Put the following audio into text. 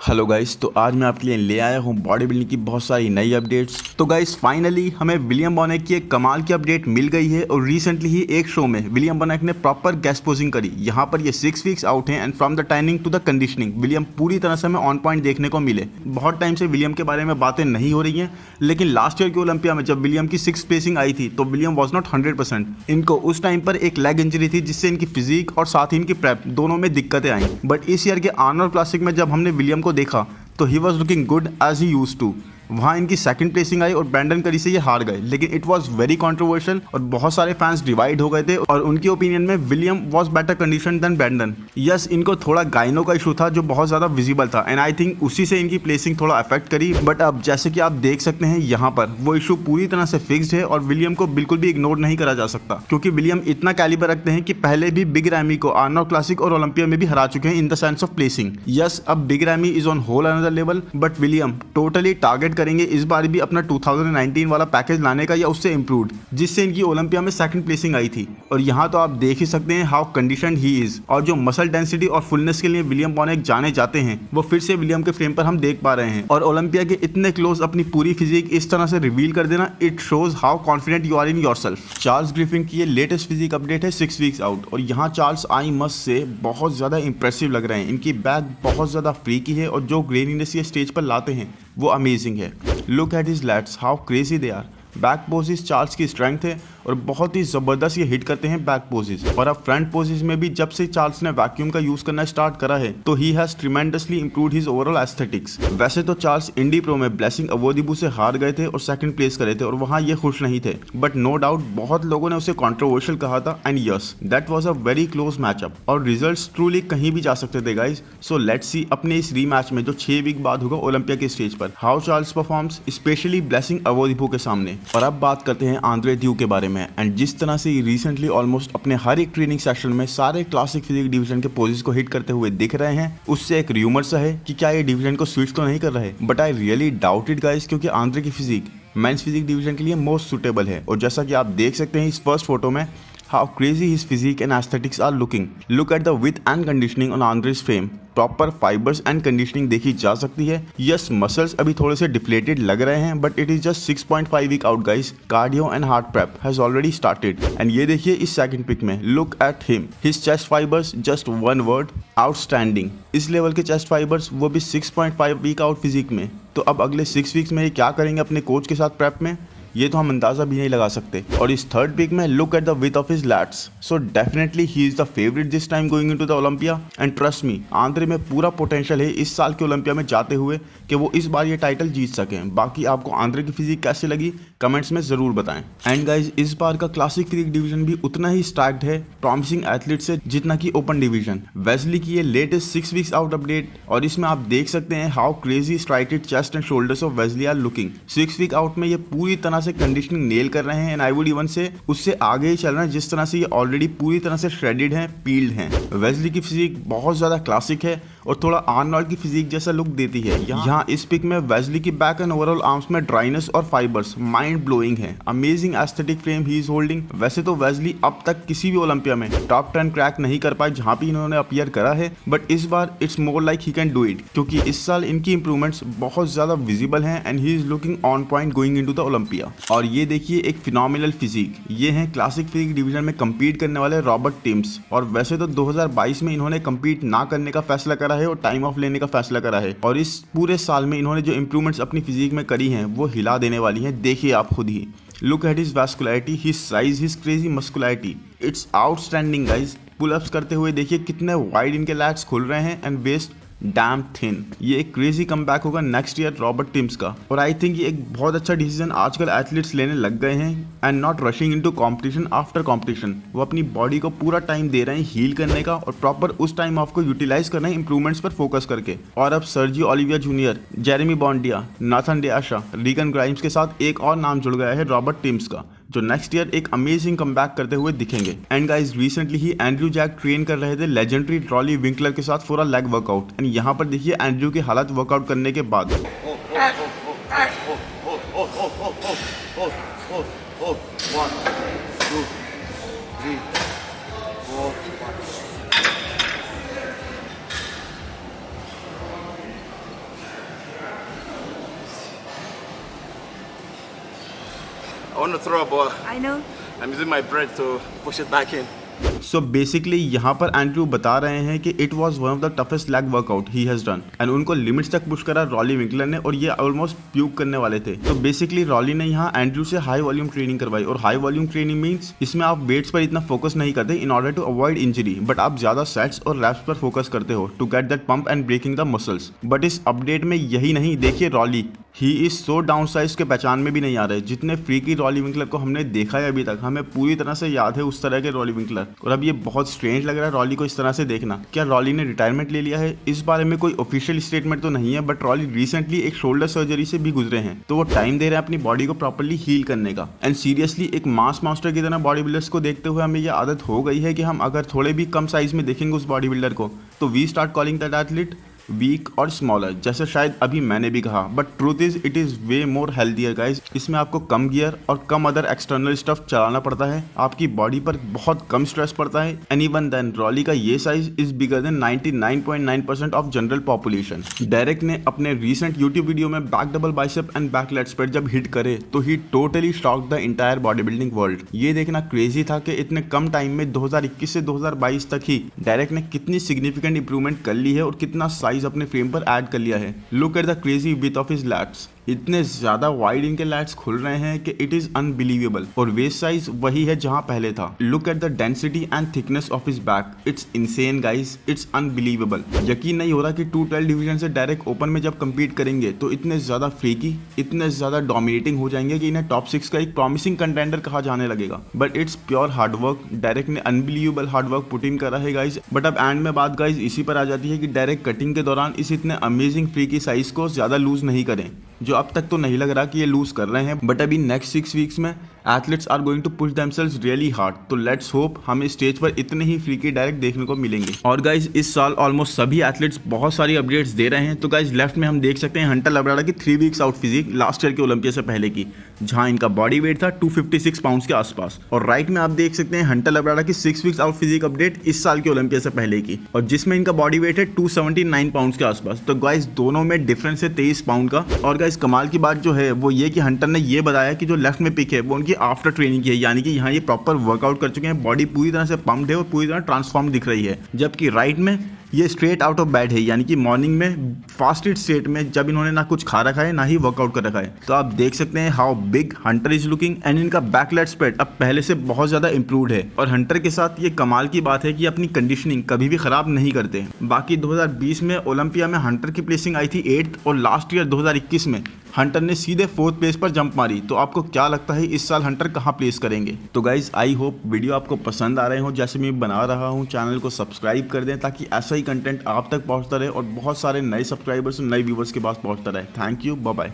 Hello guys, तो आज मैं आपके लिए ले आया हूँ बॉडी बिल्डिंग की बहुत सारी नई अपडेट्स। तो गाइस फाइनली हमें विलियम बोनेक की एक कमाल की अपडेट मिल गई है और रिसेंटली ही एक शो में विलियम बोनेक ने प्रॉपर गेस्ट पोजिंग करी। यहाँ पर ये 6 वीक्स आउट हैं and from the timing to the conditioning William पूरी तरह से हमें ऑन पॉइंट देखने को मिले। बहुत टाइम से विलियम के बारे में बातें नहीं हो रही हैं, लेकिन लास्ट ईयर के ओलंपिया में जब विलियम की 6th प्लेसिंग आई थी तो विलियम वॉज नॉट 100%। इनको उस टाइम पर एक लेग इंजरी थी जिससे इनकी फिजिक और साथ ही इनकी प्रेप दोनों में दिक्कतें आई। बट इस ईयर के आर्नोल्ड क्लासिक में जब हमने विलियम को देखा तो he was looking good as he use to. वहाँ इनकी सेकंड प्लेसिंग आई और ब्रैंडन करी से ये हार गए, लेकिन इट वाज वेरी कंट्रोवर्शियल और बहुत सारे फैंस डिवाइड हो गए थे और उनकी ओपिनियन में William was better condition than Brandon. Yes, इनको थोड़ा गाइनो का इशू था जो बहुत ज़्यादा विजिबल था एंड आई थिंक उसी से इनकी प्लेसिंग थोड़ा अफेक्ट करी। बट अब जैसे कि आप देख सकते हैं यहाँ पर वो इशू पूरी तरह से फिक्स्ड है और विलियम को बिल्कुल भी इग्नोर नहीं करा जा सकता, क्योंकि विलियम इतना कैलिबर रखते हैं कि पहले भी बिग रैमी को आर्नोल्ड क्लासिक और ओलंपिया में भी हरा चुके हैं in the sense of placing. Yes, अब Big Ramy is on whole another level, but William totally target करेंगे इस बार भी अपना 2019 वाला पैकेज लाने का या उससे इम्प्रूव्ड, जिससे इनकी ओलंपिया में सेकंड प्लेसिंग आई थी। और यहाँ तो आप देख ही सकते हैं हाउ कंडीशनड ही इज, और जो मसल डेंसिटी और फुलनेस के लिए विलियम बोनेक जाने जाते हैं वो फिर से विलियम के फ्रेम पर हम देख पा रहे हैं। और ओलंपिया के इतने क्लोज अपनी पूरी फिजिक इस तरह से रिवील कर देना, it shows how confident you are in yourself. Charles Griffin की ये लेटेस्ट फिजिक अपडेट है 6 वीक्स आउट, और यहाँ चार्ल्स आई मस्ट से बहुत ज्यादा इंप्रेसिव लग रहे हैं। इनकी बैक बहुत ज्यादा फ्रीकी है और जो ग्रेनीनेस ये स्टेज पर लाते हैं वो अमेजिंग है। Look at his lats, how crazy they are. Back poses Charles की स्ट्रेंथ है और बहुत ही ज़बरदस्त ये हिट करते हैं बैक पोजेस। और अब फ्रंट पोजेस में भी जब से चार्ल्स ने वैक्यूम का यूज़ करना स्टार्ट करा है तो he has tremendously improved his overall aesthetics. वैसे तो चार्ल्स इंडी प्रो में ब्लेसिंग अवोदिबू से हार गए थे और सेकंड प्लेस करे थे और वहाँ ये खुश नहीं थे, बट नो डाउट बहुत लोगों ने उसे कॉन्ट्रोवर्शियल कहा था and yes, that was a very close matchup और रिजल्ट्स ट्रूली कहीं भी जा सकते थे गाइज। सो लेट्स सी अपने इस रीमैच में जो 6 वीक बाद होगा ओलंपिया के स्टेज पर, how Charles performs specially Blessing Awodibu के सामने। और अब बात करते हैं आंद्रे ड्यू के बारे में। एंड जिस तरह से रिसेंटली ऑलमोस्ट अपने हर एक ट्रेनिंग सेशन में सारे क्लासिक फिजिक डिवीजन के पोजेस को हिट करते हुए दिख रहे हैं, उससे एक र्यूमर सा है कि क्या ये डिवीजन को स्विच तो नहीं कर रहे। But I really doubt it guys, क्योंकि आंद्रे की फिजिक मेंस फिजिक डिवीजन के लिए मोस्ट सुटेबल है। और जैसा कि आप देख सकते हैं इस फर्स्ट फोटो में how crazy his physique and aesthetics are looking. Look at the width and conditioning on Andre's frame. Proper fibres and conditioning देखी जा सकती है। यस, मसल्स अभी थोड़े से डिफ्लेटेड लग रहे हैं, but it is just 6.5 week out guys. Cardio and heart prep has already started and ये देखिए इस सेकंड पिक में, look at him, his chest fibers, just one word, outstanding. इस लेवल के चेस्ट फाइबर्स वो भी 6.5 वीक आउट फिजिक में। तो अब अगले 6 वीक्स में ये क्या करेंगे अपने कोच के साथ प्रेप में, ये तो हम अंदाजा भी नहीं लगा सकते। और इस थर्ड पिक में look at the width of his lats, so definitely he is the favourite this time going into the Olympia. And trust me, Andre में पूरा पोटेंशियल है इस साल के ओलंपिया में जाते हुए कि वो इस बार ये टाइटल जीत सकें। बाकी आपको आंद्रे की फिजिक कैसे लगी कमेंट्स में जरूर बताएं। एंड गाइज इस बार का क्लासिक फिजिक डिवीजन भी उतना ही स्टैक्ड है प्रॉमिसिंग एथलीट से जितना कि ओपन डिवीजन। वेस्ली की ये लेटेस्ट 6 वीक्स आउट अपडेट, और इसमें आप देख सकते हैं how crazy striated chest and shoulders of Wesley are looking. 6 week out में ये पूरी तरह से कंडीशनिंग नेल कर रहे हैं एंड आई वुड इवन से उससे आगे ही चल रहे हैं, जिस तरह से ये ऑलरेडी पूरी तरह से श्रेडेड हैं, पील्ड हैं। वेस्ली की फिजिक बहुत ज्यादा क्लासिक है और थोड़ा आर्नोल्ड की फिजिक जैसा लुक देती है। यहाँ इस पिक में वेस्ली की बैक एंड ओवरऑल आर्म्स में ड्राइनेस और फाइबर्स माइंड ब्लोइंग है। Amazing aesthetic frame he is holding. वैसे तो वेस्ली अब तक किसी भी ओलंपिया में टॉप 10 क्रैक नहीं कर पाए जहाँ भी इन्होंने अपीयर करा है, बट इस बार it's more like he can do it, क्योंकि इस साल इनकी इंप्रूवमेंट्स बहुत ज्यादा विजिबल हैं and he is looking on point going into the Olympia. और ये देखिए एक फिनोमिनल फिजिक, ये हैं क्लासिक फिजिक डिवीजन में कम्पीट करने वाले रॉबर्ट टिम्स। और वैसे तो 2022 में इन्होंने कम्पीट ना करने का फैसला करा है और टाइम ऑफ लेने का फैसला करा है, और इस पूरे साल में इन्होंने जो इंप्रूवमेंट्स अपनी फिजिक में करी हैं वो हिला देने वाली हैं। देखिए आप खुद ही, look at his vascularity, his size, his crazy muscularity, it's outstanding guys. Pullups करते हुए देखिए कितने वाइड इनके लैट्स खुल रहे हैं एंड वेस्ट डैम थिन। ये एक क्रेजी कमबैक होगा नेक्स्ट ईयर रॉबर्ट टिम्स का। और आई थिंक ये एक बहुत अच्छा डिसीजन आजकल एथलीट्स लेने लग गए हैं and not rushing into competition after competition. वो अपनी बॉडी को पूरा टाइम दे रहे हैं हील करने का और प्रॉपर उस टाइम ऑफ को यूटिलाइज करना है इंप्रूवमेंट्स पर फोकस करके। और अब Sergio Oliva Junior, Jeremy Buendia, Nathan De Asha, Regan Grimes के साथ एक और नाम जुड़ गया है रॉबर्ट टिम्स का, जो नेक्स्ट ईयर एक अमेजिंग कमबैक करते हुए दिखेंगे। एंड गाइस रिसेंटली ही एंड्रयू जैक ट्रेन कर रहे थे लेजेंडरी ट्रॉली विंकलर के साथ for a leg workout and यहाँ पर देखिए एंड्रयू की हालत वर्कआउट करने के बाद। I want to throw a ball. I know. I'm using my breath to push it back in. So basically यहाँ पर एंड्रू बता रहे हैं कि it was one of the toughest lag workout he has done and उनको limits तक push करा really Winkler ने और ये ऑलमोस्ट प्यूक करने वाले थे। तो बेसिकली रॉली ने यहाँ एंड्रू से हाई वॉल्यूम ट्रेनिंग करवाई और हाई वॉल्यूम ट्रेनिंग मींस इसमें आप वेट्स पर इतना फोकस नहीं करते in order to avoid injury, but आप ज्यादा सेट्स और रैप्स पर फोकस करते हो to get that pump and breaking the muscles. But इस अपडेट में यही नहीं, देखिए Rolly he is so downsize के पहचान में भी नहीं आ रहे। जितने फ्रीकी रॉली विंकलर को हमने देखा है अभी तक, हमें पूरी तरह से याद है उस तरह के रॉली विंकलर, और अब ये बहुत स्ट्रेंज लग रहा है रॉली को इस तरह से देखना। क्या रॉली ने रिटायरमेंट ले लिया है? इस बारे में कोई ऑफिशियल स्टेटमेंट तो नहीं है, बट रॉली रिसेंटली एक शोल्डर सर्जरी से भी गुजरे हैं, तो वो टाइम दे रहे हैं अपनी बॉडी को प्रॉपर्ली हील करने का। एंड सीरियसली एक मास मास्टर की तरह बॉडी बिल्डर्स को देखते हुए हमें यह आदत हो गई है कि हम अगर थोड़े भी कम साइज में देखेंगे उस बॉडी बिल्डर को तो we start calling that athlete weak और स्मॉलर, जैसे शायद अभी मैंने भी कहा। But truth is it is way more healthier guys. इसमें आपको कम गियर और कम अदर एक्सटर्नल स्टफ चलाना पड़ता है, आपकी बॉडी पर बहुत कम स्ट्रेस पड़ता है। एंड इवन देन रॉली का ये size is bigger than 99.9% of general population. Derek ने अपने रीसेंट यूट्यूब वीडियो में back double bicep and back lat spread जब हिट करे तो he totally shock the entire bodybuilding world. ये देखना क्रेजी था कि इतने कम टाइम में 2021 से 2022 तक ही डेरेक ने कितनी सिग्निफिकेंट इंप्रूवमेंट कर ली है और कितना साइज अपने फ्रेम पर ऐड कर लिया है। Look at the crazy width of his lats. इतने ज्यादा वाइड इनके लैट्स खुल रहे हैं कि इट इज अनबिलीवेबल, और वेस्ट साइज वही है जहां पहले था। Look at the density and thickness of his back, it's insane guys, it's unbelievable. यकीन नहीं हो रहा कि 212 डिवीजन से डायरेक्ट ओपन में जब कंपीट करेंगे तो इतने ज्यादा फ्रीकी, इतने ज्यादा डोमिनेटिंग हो जाएंगे कि इन्हें टॉप 6 का एक प्रॉमिसिंग कंटेंडर कहा जाने लगेगा। But it's pure hard work. Direct ने अनबिलीवेबल हार्डवर्क पुट इन करा है गाइज। बट अब एंड में बात गाइज इसी पर आ जाती है कि डायरेक्ट कटिंग के दौरान इस इतने अमेजिंग फ्रीकी साइज को ज्यादा लूज नहीं करें, जो अब तक तो नहीं लग रहा कि ये लूज कर रहे हैं। बट अभी नेक्स्ट 6 वीक्स में athletes are going to push themselves really hard, तो लेट्स होप हमें स्टेज पर इतने ही फ्रीकी डायरेक्ट देखने को मिलेंगे। और गाइज इस साल ऑलमोस्ट सभी एथलीट्स बहुत सारी अपडेट्स दे रहे हैं। तो गाइज लेफ्ट में हम देख सकते हैं हंटर लबराडा की 3 weeks out physique last year के ओलंपिया से पहले की, जहां इनका बॉडी वेट था 256 पाउंड्स के आसपास। और राइट में आप देख सकते हैं हंटर लबराडा की 6 वीक्स आउट फिजिक अपडेट इस साल के ओलंपिया से पहले की, और जिसमें इनका बॉडी वेट है 279 पाउंड्स के आसपास। तो गाइज दोनों में डिफरेंस है 23 पाउंड का। और गाइज कमाल की बात जो है वो ये कि हंटर ने ये बताया कि जो लेफ्ट में पिक है वो उनकी आफ्टर ट्रेनिंग की है, यानी कि यहाँ ये प्रॉपर वर्कआउट कर चुके हैं, बॉडी पूरी तरह से पम्प्ड है और पूरी तरह ट्रांसफॉर्म दिख रही है। जबकि राइट में ये स्ट्रेट आउट ऑफ बेड है, यानी कि मॉर्निंग में फास्टेड स्टेट में जब इन्होंने ना कुछ खा रखा है ना ही वर्कआउट कर रखा है। तो आप देख सकते हैं how big Hunter is looking. And इनका बैक लेट स्प्रेड अब पहले से बहुत ज्यादा इंप्रूव्ड है। और हंटर के साथ ये कमाल की बात है कि अपनी कंडीशनिंग कभी भी खराब नहीं करते। बाकी 2020 में ओलंपिया में हंटर की प्लेसिंग आई थी 8th, और लास्ट ईयर 2021 में हंटर ने सीधे 4th प्लेस पर जंप मारी। तो आपको क्या लगता है इस साल हंटर कहाँ प्लेस करेंगे? तो गाइज आई होप वीडियो आपको पसंद आ रहे हो जैसे मैं बना रहा हूँ। चैनल को सब्सक्राइब कर दें ताकि ऐसा ही कंटेंट आप तक पहुँचता रहे और बहुत सारे नए सब्सक्राइबर्स और नए व्यूवर्स के पास पहुँचता रहे। Thank you, bye bye.